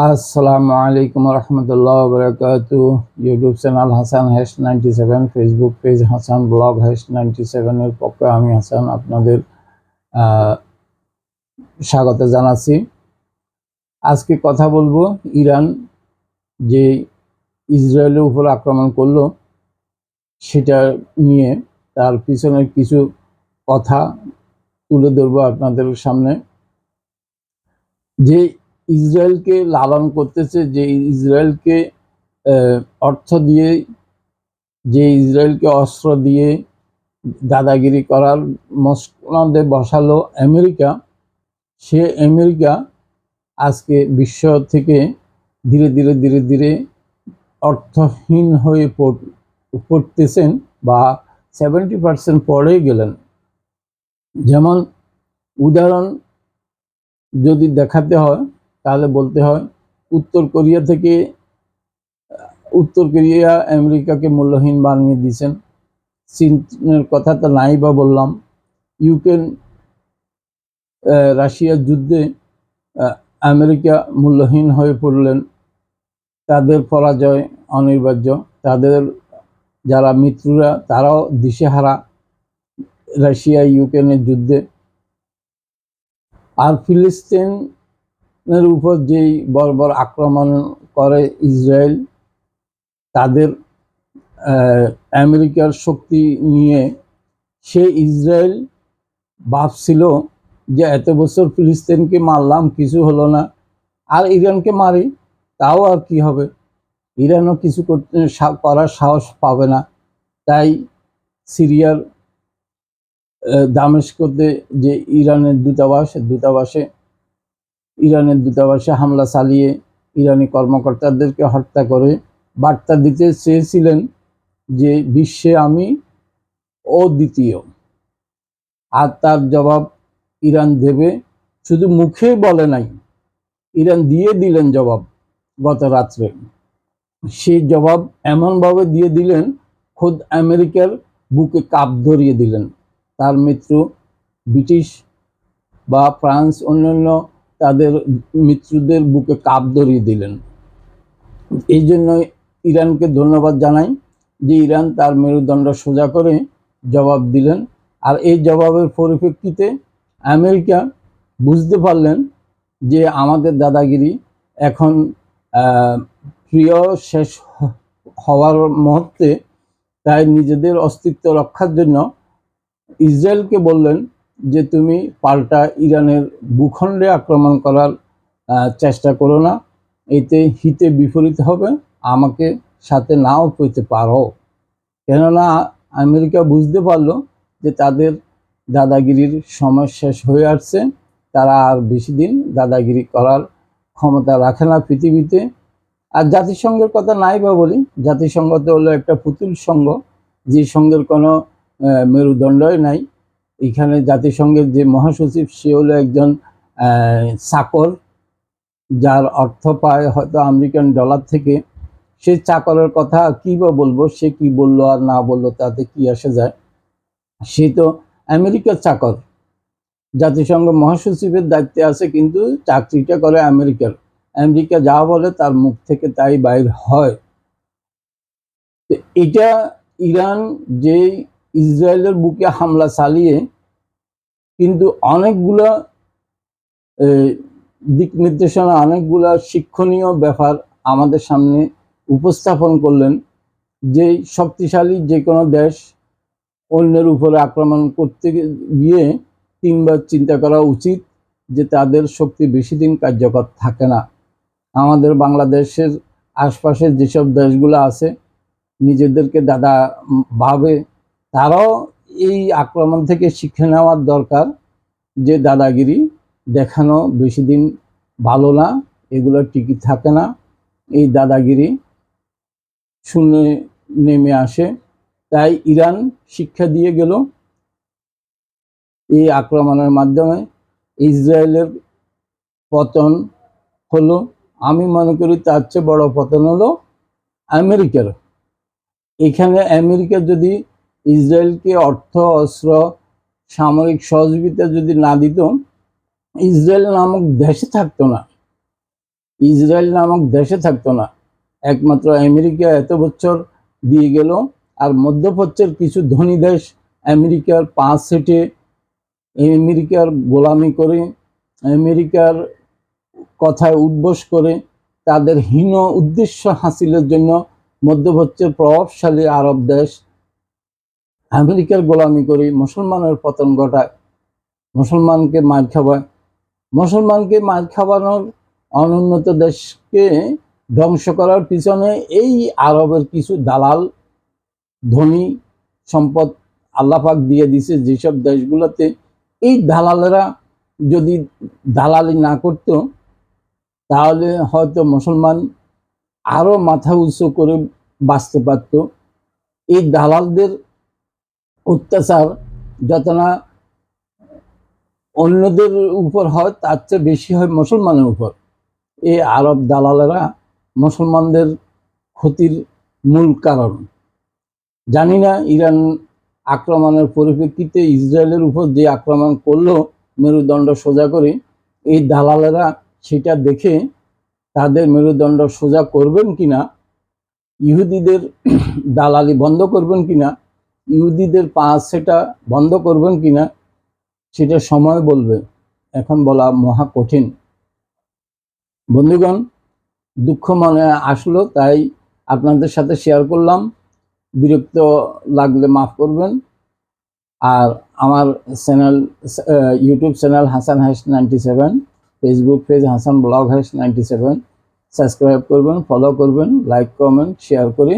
আসসালামু আলাইকুম রহমতুল্লাহ বরকাতু। YouTube channel Hasan hash 97, Facebook page Hasan blog hash 97 এর পক্ষে আমি হাসান আপনাদের স্বাগত জানাচ্ছি। আজকে কথা বলবো ইরান যে ইসরায়েলের উপর আক্রমণ করলো সেটা নিয়ে, তার পিছনের কিছু কথা তুলে ধরবো আপনাদের সামনে। যে ইসরায়েলকে লালন করতেছে, যে ইসরায়েলকে অর্থ দিয়ে, যে ইসরায়েলকে অস্ত্র দিয়ে দাদাগিরি করার মসনদে বসালো আমেরিকা, সে আমেরিকা আজকে বিশ্ব থেকে ধীরে ধীরে ধীরে ধীরে অর্থহীন হয়ে পড়তেছেন, বা 70% পড়ে গেলেন। যেমন উদাহরণ যদি দেখাতে হয় তাহলে বলতে হয় উত্তর কোরিয়া আমেরিকাকে মূল্যহীন বানিয়ে দিয়েছেন। চীনের কথা তো নাই বা বললাম। ইউক্রেন রাশিয়ার যুদ্ধে আমেরিকা মূল্যহীন হয়ে পড়লেন। তাদের পরাজয় অনিবার্য। তাদের যারা মিত্ররা তারাও দিশেহারা রাশিয়া ইউক্রেনের যুদ্ধে। আর ফিলিস্তিনের উপর যেই বর্বর আক্রমণ করে ইসরায়েল, তাদের আমেরিকার শক্তি নিয়ে সে ইসরায়েল ভাবছিল যে এত বছর ফিলিস্তিনকে মারলাম, কিছু হলো না, আর ইরানকে মারি তাও আর কি হবে, ইরানও কিছু করার সাহস পাবে না। তাই সিরিয়ার দামেস্কতে যে ইরানের দূতাবাসে হামলা চালিয়ে ইরানি কর্মকর্তাদেরকে হত্যা করে বার্তা দিতে চেয়েছিলেন যে বিশ্বে আমি অদ্বিতীয়। আর তার জবাব ইরান দেবে, শুধু মুখে বলে নাই, ইরান দিয়ে দিলেন জবাব গত রাত্রে। সেই জবাব এমনভাবে দিয়ে দিলেন, খোদ আমেরিকার বুকে কাপ ধরিয়ে দিলেন। তার মিত্র ব্রিটিশ বা ফ্রান্স অন্যান্য তাদের মিত্রদের বুকে কাপ ধরিয়ে দিলেন। এই জন্য ইরানকে ধন্যবাদ জানাই যে ইরান তার মেরুদণ্ড সোজা করে জবাব দিলেন। আর এই জবাবের পরিপ্রেক্ষিতে আমেরিকা বুঝতে পারলেন যে আমাদের দাদাগিরি এখন প্রিয় শেষ হওয়ার মুহূর্তে। তাই নিজেদের অস্তিত্ব রক্ষার জন্য ইসরায়েলকে বললেন যে তুমি পাল্টা ইরানের ভূখণ্ডে আক্রমণ করার চেষ্টা করো না, এতে হিতে বিপরীত হবে, আমাকে সাথে নাও পেতে পারো। কেননা আমেরিকা বুঝতে পারলো যে তাদের দাদাগিরির সময় শেষ হয়ে আসছে, তারা আর বেশি দিন দাদাগিরি করার ক্ষমতা রাখে না পৃথিবীতে। আর জাতিসংঘের কথা নাই বা বলি, জাতিসংঘ তো হলো একটা পুতুল সংঘ, যে সংঘের কোনো মেরুদণ্ডই নাই। এখানে জাতিসংঘের যে মহাসচিব সে হলো একজন চাকর, যার অর্থ পায় হয়তো আমেরিকান ডলার থেকে। সে চাকরের কথা কি বা বলবো, সে কি বললো আর না বললো তাতে কি আসে যায়, সে তো আমেরিকার চাকর। জাতিসংঘ মহাসচিবের দায়িত্বে আছে কিন্তু চাকরিটা করে আমেরিকার। আমেরিকা যা বলে তার মুখ থেকে তাই বাইর হয়। তো এটা ইরান যে ইসরায়েলের বুকে হামলা চালিয়ে কিন্তু অনেকগুলো দিক নির্দেশনা, অনেকগুলো শিক্ষণীয় ব্যাপার আমাদের সামনে উপস্থাপন করলেন। যে শক্তিশালী যে কোনো দেশ অন্যের উপরে আক্রমণ করতে গিয়ে তিনবার চিন্তা করা উচিত যে তাদের শক্তি বেশি দিন কার্যকর থাকে না। আমাদের বাংলাদেশের আশপাশের যেসব দেশগুলো আছে নিজেদেরকে দাদা ভাবে, তারাও এই আক্রমণ থেকে শিক্ষা নেওয়ার দরকার যে দাদাগিরি দেখানো বেশি দিন ভালো না, এগুলো টিকে থাকে না, এই দাদাগিরি শূন্যে নেমে আসে। তাই ইরান শিক্ষা দিয়ে গেল এই আক্রমণের মাধ্যমে। ইসরায়েলের পতন হলো, আমি মনে করি তার চেয়ে বড় পতন হলো আমেরিকার। এখানে আমেরিকা যদি ইসরায়েলকে অর্থ, অস্ত্র, সামরিক সহযোগিতা যদি না দিত, ইসরায়েল নামক দেশে থাকতো না। ইসরায়েল নামক দেশে থাকতো না, একমাত্র আমেরিকা এত বছর দিয়ে গেল। আর মধ্যপ্রাচ্যের কিছু ধনী দেশ আমেরিকার পা সেটে, আমেরিকার গোলামি করে, আমেরিকার কথায় উদ্বোস করে, তাদের হীন উদ্দেশ্য হাসিলের জন্য মধ্যপ্রাচ্যের প্রভাবশালী আরব দেশ আমেরিকার গোলামি করে মুসলমানের পতন ঘটায়, মুসলমানকে মার খাওয়ায়। মুসলমানকে মার খাওয়ানোর, অনুন্নত দেশকে ধ্বংস করার পিছনে এই আরবের কিছু দালাল, ধনী সম্পদ আল্লাহ পাক দিয়ে দিছে যেসব দেশগুলোতে। এই দালালেরা যদি দালালি না করতো তাহলে হয়তো মুসলমান আরো মাথা উঁচু করে বাঁচতে পারত। এই দালালদের অত্যাচার যত না অন্যদের উপর হয়, তার চেয়ে বেশি হয় মুসলমানের উপর। এই আরব দালালেরা মুসলমানদের ক্ষতির মূল কারণ। জানি না ইরান আক্রমণের পরিপ্রেক্ষিতে ইসরায়েলের উপর যে আক্রমণ করলো মেরুদণ্ড সোজা করে, এই দালালেরা সেটা দেখে তাদের মেরুদণ্ড সোজা করবেন কিনা, ইহুদিদের দালালি বন্ধ করবেন কিনা, ইহুদিদের পা সেটা বন্ধ করবেন কিনা, সেটা সময় বলবে। এখন বলা মহা কঠিন। বন্ধুগণ, দুঃখ মনে আসলো তাই আপনাদের সাথে শেয়ার করলাম। বিরক্ত লাগলে মাফ করবেন। আর আমার চ্যানেল, ইউটিউব চ্যানেল হাসান হাইস 97, ফেসবুক পেজ হাসান ব্লগ হাইস 97, সাবস্ক্রাইব করবেন, ফলো করবেন, লাইক কমেন্ট শেয়ার করে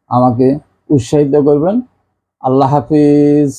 আমাকে উৎসাহিত করবেন। আল্লাহ হাফিজ।